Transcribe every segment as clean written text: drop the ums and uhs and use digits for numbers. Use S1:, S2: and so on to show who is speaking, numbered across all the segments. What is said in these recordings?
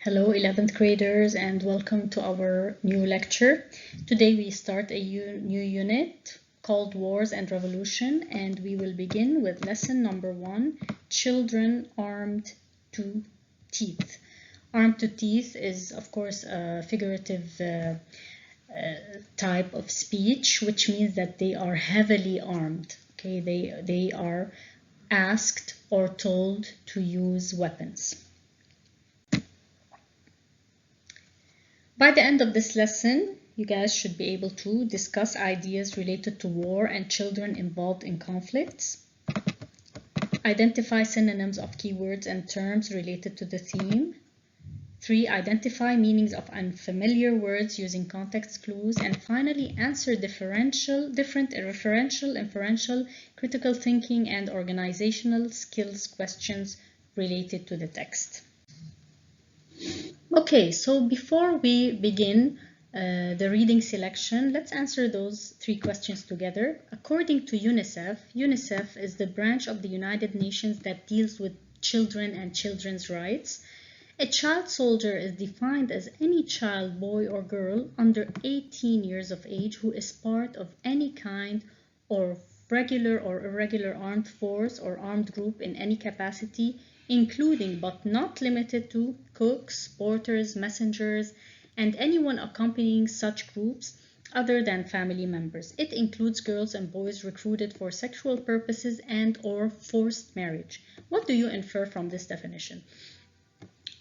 S1: Hello 11th graders and welcome to our new lecture. Today we start a new unit called Wars and Revolution, and we will begin with lesson number 1, Children Armed to Teeth. Armed to teeth is of course a figurative type of speech, which means that they are heavily armed. Okay, they are asked or told to use weapons. By the end of this lesson, you guys should be able to discuss ideas related to war and children involved in conflicts, identify synonyms of keywords and terms related to the theme. 3. Identify meanings of unfamiliar words using context clues. And finally, answer different referential, inferential, critical thinking, and organizational skills questions related to the text. Okay, so before we begin the reading selection, let's answer those 3 questions together. According to UNICEF, UNICEF is the branch of the United Nations that deals with children and children's rights. A child soldier is defined as any child, boy or girl, under 18 years of age who is part of any kind or regular or irregular armed force or armed group in any capacity, including but not limited to cooks, porters, messengers, and anyone accompanying such groups other than family members. It includes girls and boys recruited for sexual purposes and or forced marriage. What do you infer from this definition?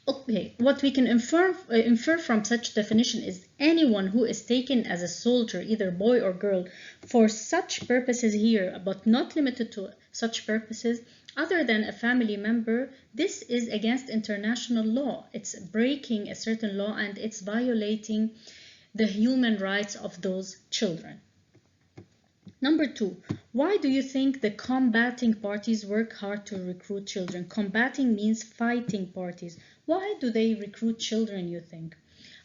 S1: Okay, what we can infer from such definition is anyone who is taken as a soldier, either boy or girl, for such purposes here, but not limited to such purposes, other than a family member. This is against international law. It's breaking a certain law and it's violating the human rights of those children. Number 2, why do you think the combating parties work hard to recruit children? Combating means fighting parties. Why do they recruit children, you think?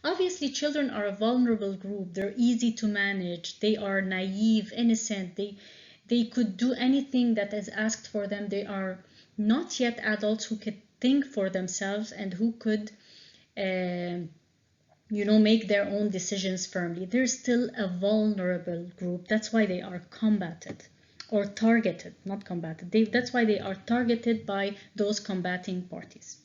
S1: Obviously, children are a vulnerable group. They're easy to manage. They are naive, innocent. They could do anything that is asked for them. They are not yet adults who could think for themselves and who could make their own decisions firmly. They're still a vulnerable group. That's why they are combated or targeted, not combated. That's why they are targeted by those combating parties.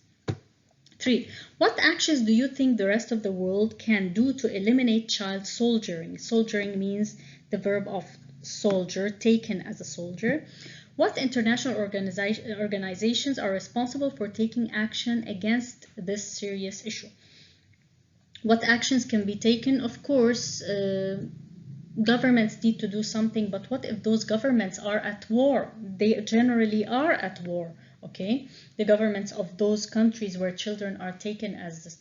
S1: 3. What actions do you think the rest of the world can do to eliminate child soldiering? Soldiering means the verb of soldier, taken as a soldier. What international organizations are responsible for taking action against this serious issue? What actions can be taken? Of course, governments need to do something, but what if those governments are at war? They generally are at war, okay? The governments of those countries where children are taken as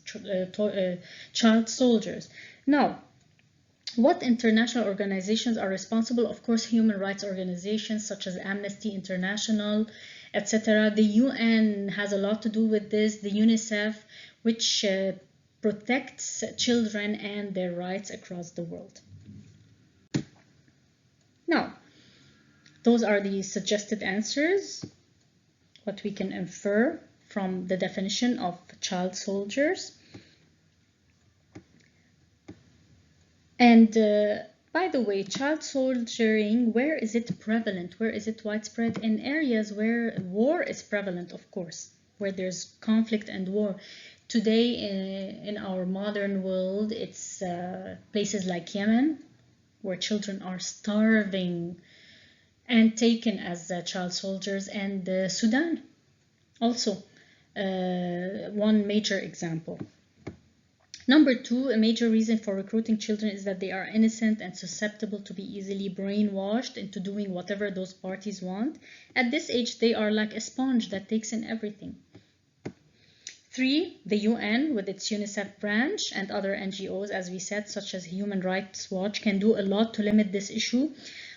S1: child soldiers. Now, what international organizations are responsible? Of course, human rights organizations such as Amnesty International, etc. The UN has a lot to do with this. The UNICEF, which protects children and their rights across the world. Now, those are the suggested answers, what we can infer from the definition of child soldiers. And by the way, child soldiering, where is it prevalent? Where is it widespread? In areas where war is prevalent, of course, where there's conflict and war. Today, in our modern world, it's places like Yemen, where children are starving and taken as child soldiers, and Sudan, also one major example. Number 2, a major reason for recruiting children is that they are innocent and susceptible to be easily brainwashed into doing whatever those parties want. At this age, they are like a sponge that takes in everything. 3, the UN with its UNICEF branch and other NGOs, as we said, such as Human Rights Watch, can do a lot to limit this issue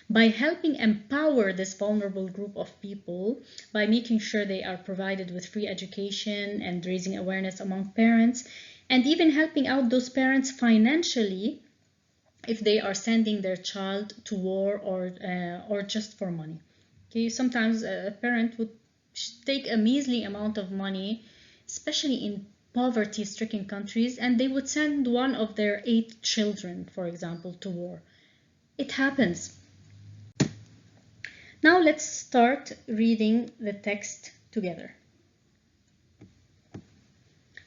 S1: by helping empower this vulnerable group of people, by making sure they are provided with free education and raising awareness among parents, and even helping out those parents financially if they are sending their child to war or just for money. Okay, sometimes a parent would take a measly amount of money, especially in poverty-stricken countries, and they would send one of their 8 children, for example, to war. It happens. Now let's start reading the text together.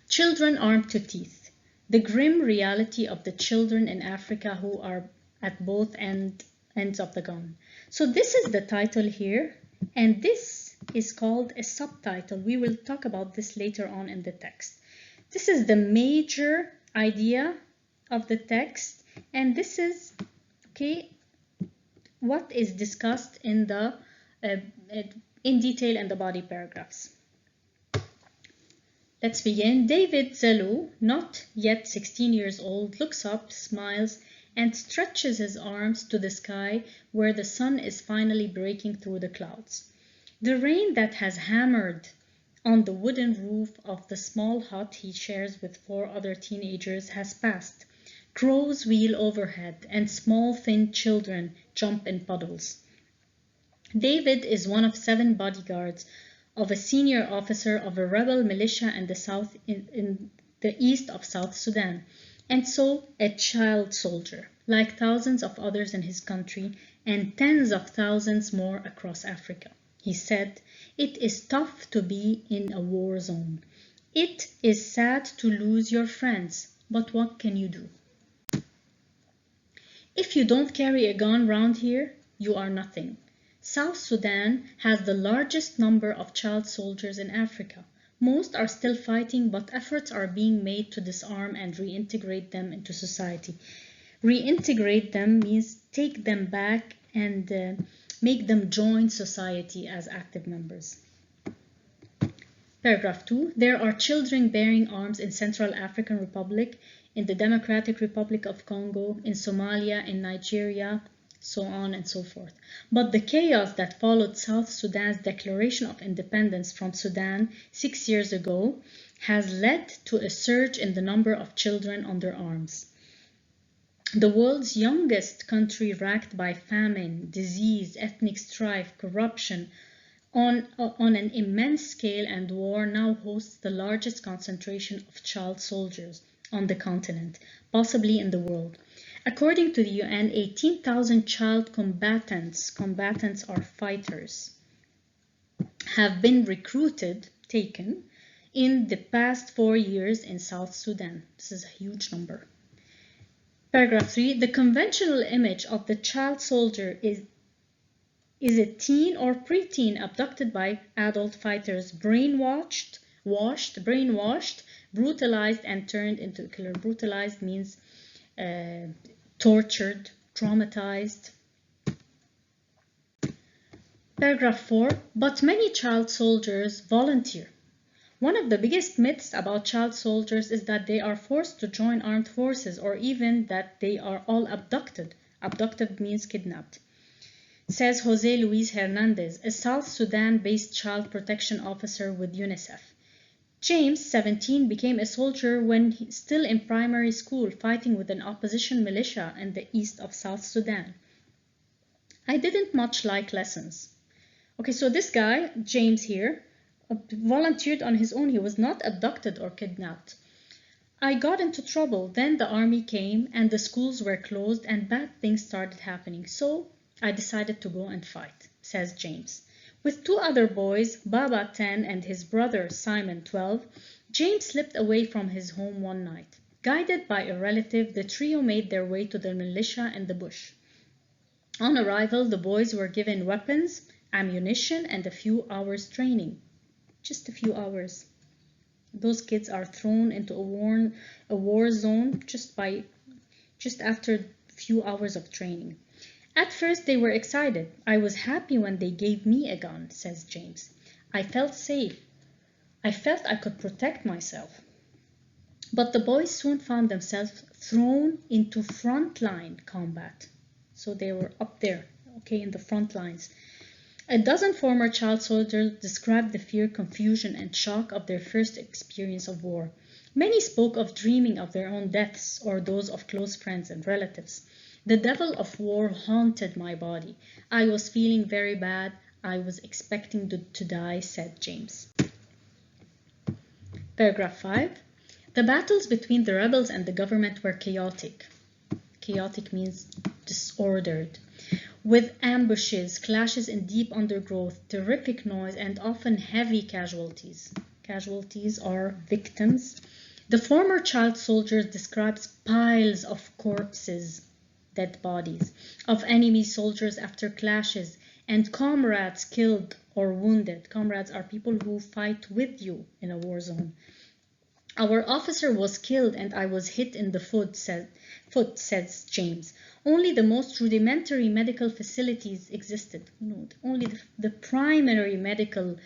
S1: Children armed to teeth. The grim reality of the children in Africa who are at both ends of the gun. So this is the title here, and this is called a subtitle. We will talk about this later on in the text. This is the major idea of the text, and this is, okay, what is discussed in the in detail in the body paragraphs. Let's begin. David Zelou, not yet 16 years old, looks up, smiles, and stretches his arms to the sky where the sun is finally breaking through the clouds. The rain that has hammered on the wooden roof of the small hut he shares with 4 other teenagers has passed. Crows wheel overhead, and small thin children jump in puddles. David is one of 7 bodyguards of a senior officer of a rebel militia in the east of South Sudan, and so a child soldier, like thousands of others in his country and tens of thousands more across Africa. He said, "It is tough to be in a war zone. It is sad to lose your friends, but what can you do? If you don't carry a gun round here, you are nothing." South Sudan has the largest number of child soldiers in Africa. Most are still fighting, but efforts are being made to disarm and reintegrate them into society. Reintegrate them means take them back and make them join society as active members. Paragraph 2. There are children bearing arms in Central African Republic, in the Democratic Republic of Congo, in Somalia, in Nigeria, so on and so forth. But the chaos that followed South Sudan's declaration of independence from Sudan 6 years ago has led to a surge in the number of children under arms. The world's youngest country, racked by famine, disease, ethnic strife, corruption, on an immense scale and war, now hosts the largest concentration of child soldiers on the continent, possibly in the world. According to the UN, 18,000 child combatants are fighters, have been taken in the past 4 years in South Sudan. This is a huge number. Paragraph 3. The conventional image of the child soldier is a teen or preteen abducted by adult fighters, brainwashed, brutalized, and turned into a killer. Brutalized means tortured, traumatized. Paragraph 4. But many child soldiers volunteer. One of the biggest myths about child soldiers is that they are forced to join armed forces, or even that they are all abducted. Abducted means kidnapped. Says Jose Luis Hernandez, a South Sudan-based child protection officer with UNICEF. James, 17, became a soldier when still in primary school, fighting with an opposition militia in the east of South Sudan. I didn't much like lessons. Okay, so this guy, James here, volunteered on his own. He was not abducted or kidnapped. I got into trouble. Then the army came and the schools were closed and bad things started happening. So I decided to go and fight, says James. With 2 other boys, Baba 10 and his brother Simon 12, James slipped away from his home one night. Guided by a relative, the trio made their way to the militia in the bush. On arrival, the boys were given weapons, ammunition, and a few hours training. Just a few hours. Those kids are thrown into a war zone just after a few hours of training. At first, they were excited. I was happy when they gave me a gun, says James. I felt safe. I felt I could protect myself. But the boys soon found themselves thrown into frontline combat. So they were up there, okay, in the front lines. A dozen former child soldiers described the fear, confusion, and shock of their first experience of war. Many spoke of dreaming of their own deaths or those of close friends and relatives. The devil of war haunted my body. I was feeling very bad. I was expecting to die, said James. Paragraph 5. The battles between the rebels and the government were chaotic. Chaotic means disordered, with ambushes, clashes in deep undergrowth, terrific noise, and often heavy casualties. Casualties are victims. The former child soldiers describes piles of corpses, dead bodies, of enemy soldiers after clashes, and comrades killed or wounded. Comrades are people who fight with you in a war zone. Our officer was killed and I was hit in the foot, says James. Only the most rudimentary medical facilities existed. Only the primary medical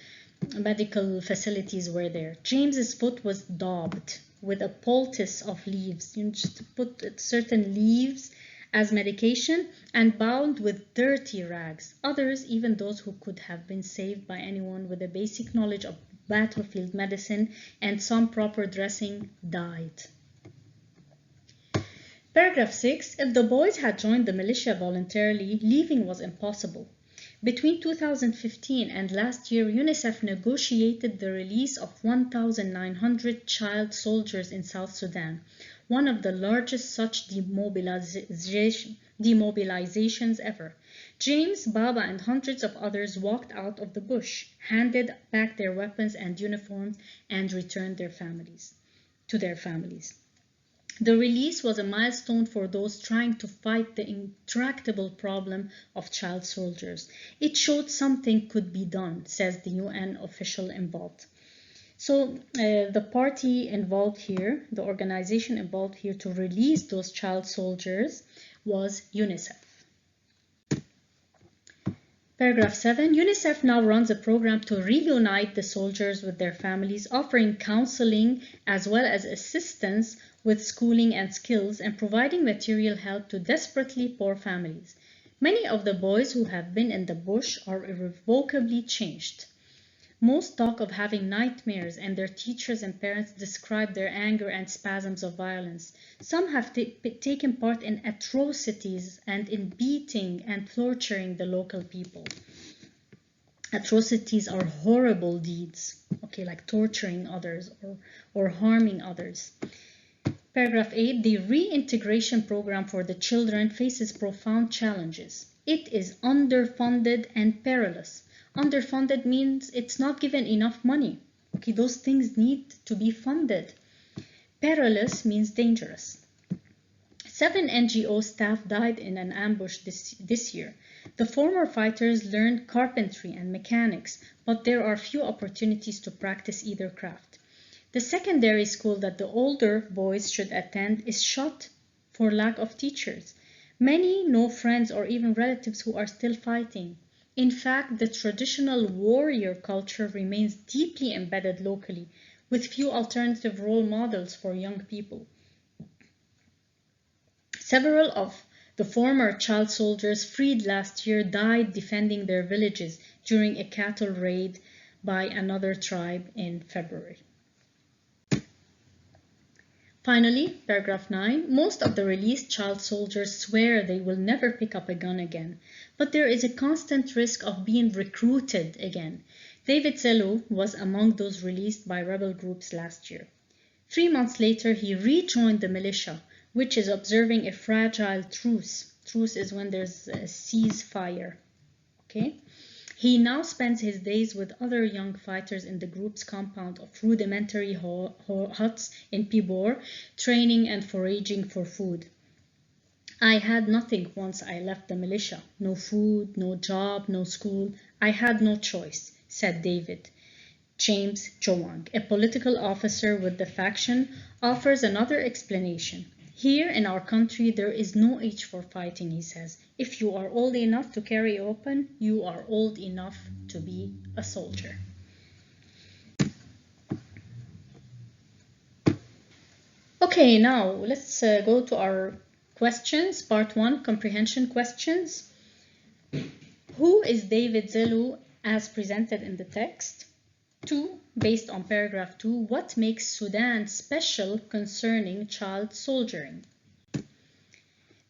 S1: facilities were there. James's foot was daubed with a poultice of leaves. You just put certain leaves as medication and bound with dirty rags. Others, even those who could have been saved by anyone with a basic knowledge of battlefield medicine and some proper dressing, died. Paragraph 6. If the boys had joined the militia voluntarily, leaving was impossible. Between 2015 and last year, UNICEF negotiated the release of 1,900 child soldiers in South Sudan, one of the largest such demobilizations ever. James, Baba, and hundreds of others walked out of the bush, handed back their weapons and uniforms, and returned to their families. The release was a milestone for those trying to fight the intractable problem of child soldiers. It showed something could be done, says the UN official involved. So the party involved here, the organization involved here to release those child soldiers was UNICEF. Paragraph 7. UNICEF now runs a program to reunite the soldiers with their families, offering counseling as well as assistance with schooling and skills and providing material help to desperately poor families. Many of the boys who have been in the bush are irrevocably changed. Most talk of having nightmares, and their teachers and parents describe their anger and spasms of violence. Some have taken part in atrocities and in beating and torturing the local people. Atrocities are horrible deeds, okay, like torturing others or harming others. Paragraph 8, the reintegration program for the children faces profound challenges. It is underfunded and perilous. Underfunded means it's not given enough money. Okay, those things need to be funded. Perilous means dangerous. 7 NGO staff died in an ambush this year. The former fighters learned carpentry and mechanics, but there are few opportunities to practice either craft. The secondary school that the older boys should attend is shut for lack of teachers. Many no friends or even relatives who are still fighting. In fact, the traditional warrior culture remains deeply embedded locally, with few alternative role models for young people. Several of the former child soldiers freed last year died defending their villages during a cattle raid by another tribe in February. Finally, paragraph 9, most of the released child soldiers swear they will never pick up a gun again, but there is a constant risk of being recruited again. David Zello was among those released by rebel groups last year. 3 months later, he rejoined the militia, which is observing a fragile truce. Truce is when there's a ceasefire. Okay? He now spends his days with other young fighters in the group's compound of rudimentary huts in Pibor, training and foraging for food. I had nothing once I left the militia. No food, no job, no school. I had no choice, said David. James Joang, a political officer with the faction, offers another explanation. Here in our country, there is no age for fighting, he says. If you are old enough to carry a weapon, you are old enough to be a soldier. Okay, now let's go to our questions. Part 1, comprehension questions. Who is David Zello as presented in the text? 2, based on paragraph 2, what makes Sudan special concerning child soldiering?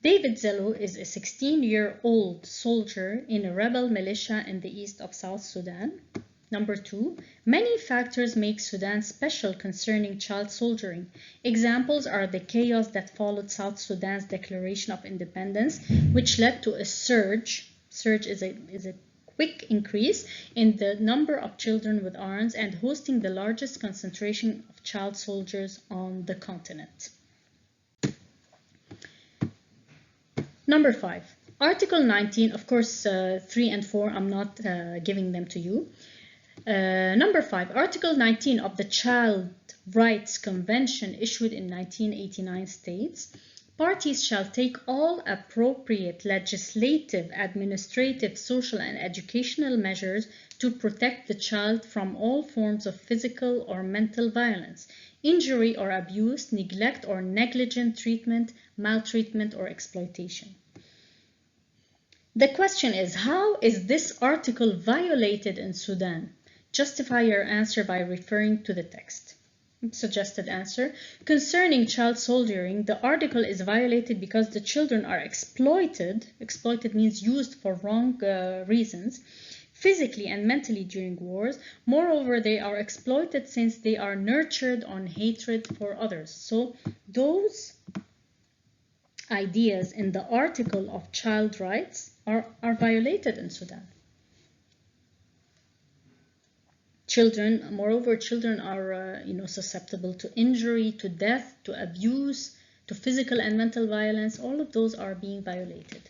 S1: David Zello is a 16-year-old soldier in a rebel militia in the east of South Sudan. Number 2, many factors make Sudan special concerning child soldiering. Examples are the chaos that followed South Sudan's declaration of independence, which led to a surge is a quick increase in the number of children with arms and hosting the largest concentration of child soldiers on the continent. Number 5, Article 19, of course 3 and 4, I'm not giving them to you. Number 5, Article 19 of the Child Rights Convention issued in 1989 states, parties shall take all appropriate legislative, administrative, social, and educational measures to protect the child from all forms of physical or mental violence, injury or abuse, neglect or negligent treatment, maltreatment, or exploitation. The question is, how is this article violated in Sudan? Justify your answer by referring to the text. Suggested answer. Concerning child soldiering, the article is violated because the children are exploited. Exploited means used for wrong reasons, physically and mentally during wars. Moreover, they are exploited since they are nurtured on hatred for others. So those ideas in the article of child rights are violated in Sudan. Moreover, children are susceptible to injury, to death, to abuse, to physical and mental violence. All of those are being violated.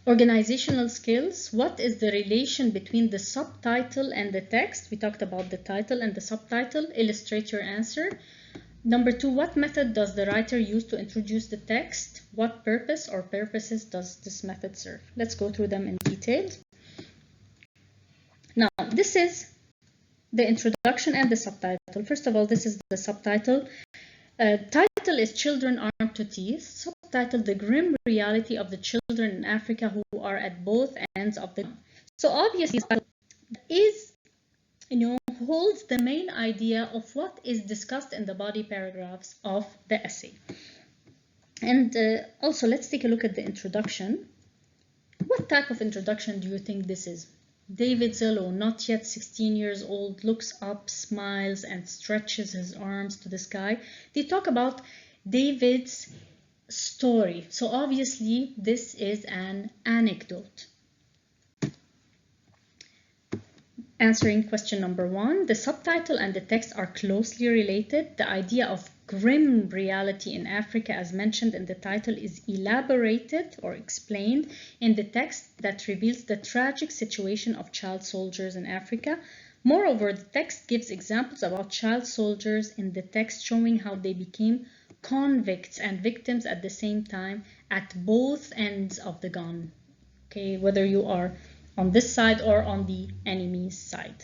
S1: Organizational skills. What is the relation between the subtitle and the text? We talked about the title and the subtitle. Illustrate your answer. Number 2, what method does the writer use to introduce the text? What purpose or purposes does this method serve? Let's go through them in detail. Now, this is the introduction and the subtitle. First of all, this is the subtitle. Title is Children Armed to Teeth. Subtitle, The Grim Reality of the Children in Africa Who Are at Both Ends of the... So obviously, holds the main idea of what is discussed in the body paragraphs of the essay. And also, let's take a look at the introduction. What type of introduction do you think this is? David Zillow, not yet 16 years old, looks up, smiles, and stretches his arms to the sky. They talk about David's story. So obviously, this is an anecdote. Answering question number 1, the subtitle and the text are closely related. The idea of grim reality in Africa, as mentioned in the title, is elaborated or explained in the text that reveals the tragic situation of child soldiers in Africa. Moreover, the text gives examples about child soldiers in the text, showing how they became convicts and victims at the same time at both ends of the gun. Okay, whether you are on this side or on the enemy's side.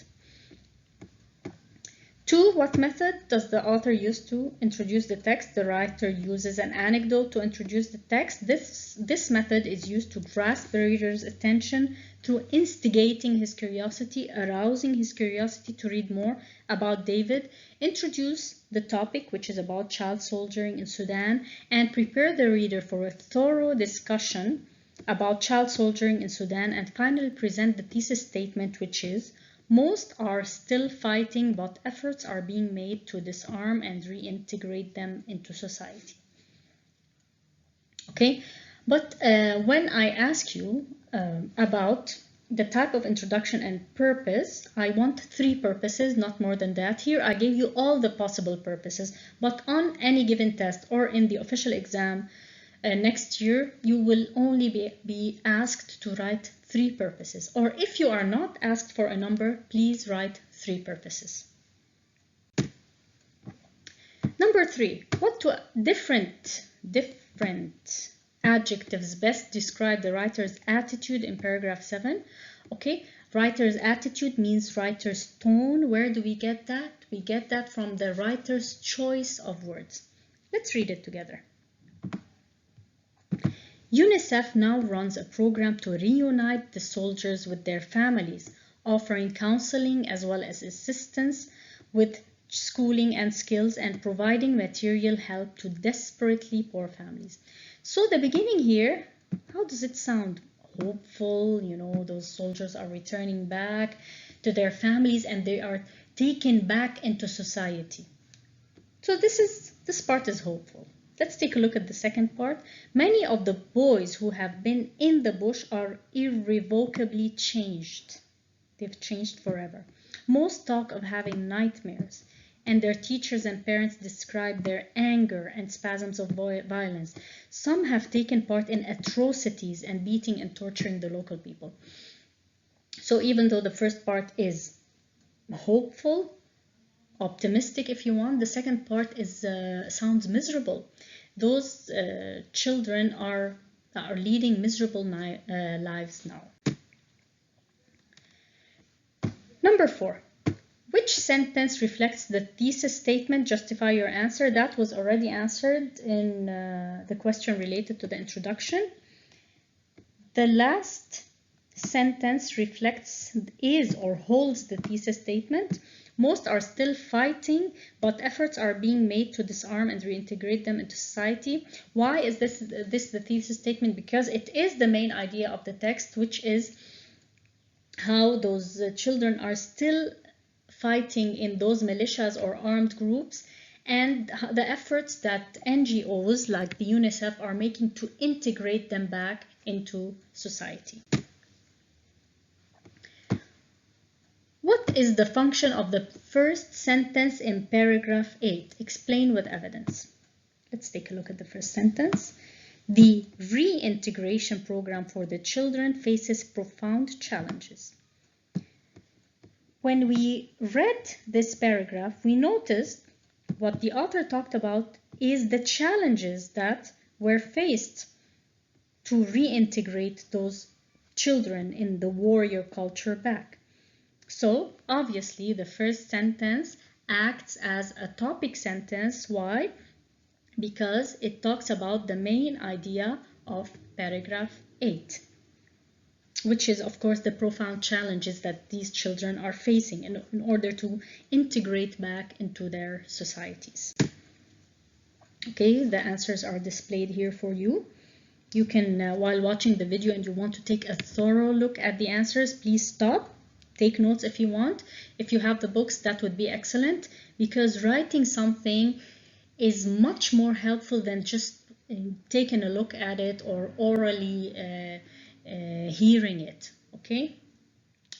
S1: 2, what method does the author use to introduce the text? The writer uses an anecdote to introduce the text. This method is used to grasp the reader's attention through instigating his curiosity, arousing his curiosity to read more about David, introduce the topic, which is about child soldiering in Sudan, and prepare the reader for a thorough discussion about child soldiering in Sudan, and finally present the thesis statement, which is, most are still fighting, but efforts are being made to disarm and reintegrate them into society. Okay, but when I ask you about the type of introduction and purpose, I want 3 purposes, not more than that. Here I gave you all the possible purposes, but on any given test or in the official exam next year, you will only be asked to write 3 purposes. Or if you are not asked for a number, please write 3 purposes. Number 3, what different adjectives best describe the writer's attitude in paragraph 7? Okay, writer's attitude means writer's tone. Where do we get that? We get that from the writer's choice of words. Let's read it together. UNICEF now runs a program to reunite the soldiers with their families, offering counseling as well as assistance with schooling and skills, and providing material help to desperately poor families. So the beginning here, how does it sound? hopeful, you know, those soldiers are returning back to their families and they are taken back into society. So this part is hopeful. Let's take a look at the second part. Many of the boys who have been in the bush are irrevocably changed. They've changed forever. Most talk of having nightmares, and their teachers and parents describe their anger and spasms of violence. Some have taken part in atrocities and beating and torturing the local people. So even though the first part is hopeful, optimistic if you want, the second part is sounds miserable. Those children are leading miserable lives now. Number 4. Which sentence reflects the thesis statement? Justify your answer. That was already answered in the question related to the introduction. The last sentence reflects, is or holds the thesis statement. Most are still fighting, but efforts are being made to disarm and reintegrate them into society. Why is this the thesis statement? Because it is the main idea of the text, which is how those children are still fighting in those militias or armed groups, and the efforts that NGOs like the UNICEF are making to integrate them back into society. What is the function of the first sentence in paragraph 8? Explain with evidence. Let's take a look at the first sentence. The reintegration program for the children faces profound challenges. When we read this paragraph, we noticed what the author talked about is the challenges that were faced to reintegrate those children in the warrior culture back. So obviously the first sentence acts as a topic sentence. Why? Because it talks about the main idea of paragraph 8, which is of course the profound challenges that these children are facing in order to integrate back into their societies. Okay, the answers are displayed here for you. You can, while watching the video and you want to take a thorough look at the answers, please stop. Take notes if you want. If you have the books, that would be excellent, because writing something is much more helpful than just taking a look at it or orally hearing it. Okay?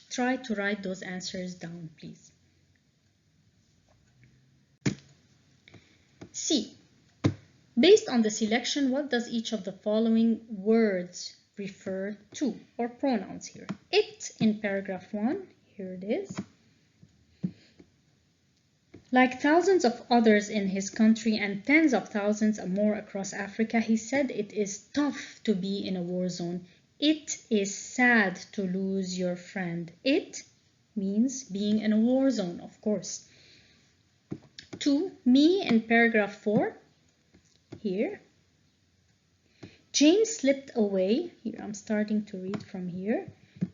S1: Try to write those answers down, please. C. Based on the selection, what does each of the following words refer to, or pronouns here? It in paragraph 1, here it is. Like thousands of others in his country and tens of thousands more across Africa, he said it is tough to be in a war zone. It is sad to lose your friend. It means being in a war zone, of course. 2. Me in paragraph 4, here. James slipped away. Here, I'm starting to read from here.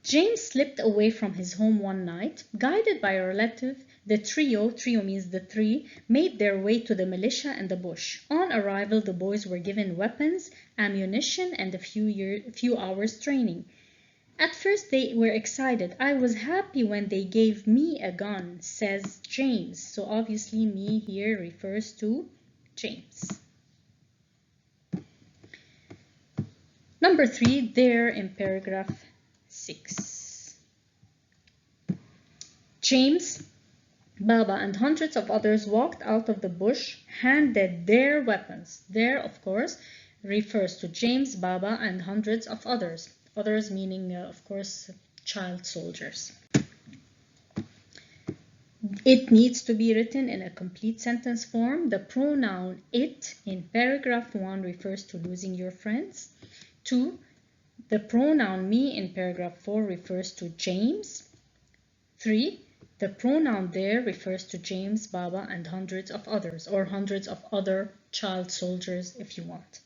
S1: James slipped away from his home one night. Guided by a relative, the trio means the three, made their way to the militia and the bush. On arrival, the boys were given weapons, ammunition, and a few hours training. At first, they were excited. I was happy when they gave me a gun, says James. So obviously, me here refers to James. Number 3, there in paragraph 6. James, Baba, and hundreds of others walked out of the bush, handed their weapons. There, of course, refers to James, Baba, and hundreds of others. Others meaning, of course, child soldiers. It needs to be written in a complete sentence form. The pronoun it in paragraph 1 refers to losing your friends. 2. The pronoun me in paragraph 4 refers to James. 3. The pronoun there refers to James, Baba, and hundreds of others, or hundreds of other child soldiers if you want.